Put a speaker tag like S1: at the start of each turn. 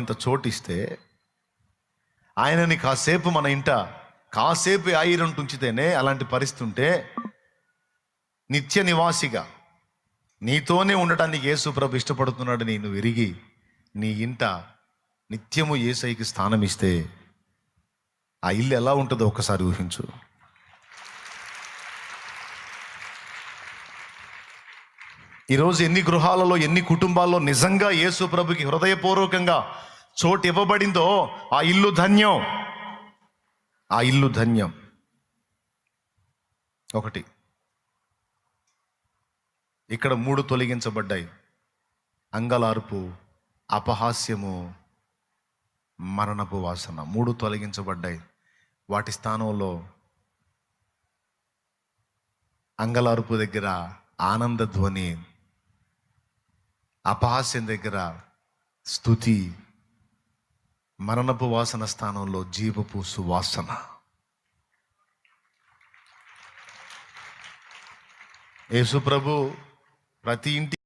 S1: ఇంత చోటిస్తే ఆయనని కాసేపు మన ఇంట కాసేపు ఆయిరంటు ఉంచితేనే అలాంటి పరిస్థితి ఉంటే, నిత్య నివాసిగా నీతోనే ఉండటానికి యేసు ప్రభు ఇష్టపడుతున్నాడు నేను విరిగి నీ ఇంట నిత్యము యేసయ్యకి స్థానం ఇస్తే ఆ ఇల్లు ఎలా ఉంటుందో ఒకసారి ఊహించు. ఈరోజు ఎన్ని గృహాలలో ఎన్ని కుటుంబాల్లో నిజంగా యేసు ప్రభుకి హృదయపూర్వకంగా చోటు ఇవ్వబడిందో ఆ ఇల్లు ధన్యం, ఆ ఇల్లు ధన్యం. ఒకటి, ఇక్కడ 3 తొలగించబడ్డాయి: అంగలార్పు, అపహాస్యము, మరణపు వాసన. 3 తొలగించబడ్డాయి. వాటి స్థానంలో అంగలార్పు దగ్గర ఆనంద ధ్వని, అపహాస్యం దగ్గర స్తుతి, మరణపు వాసన స్థానంలో జీవపు సువాసన. యేసు ప్రభు ప్రతి ఇంటి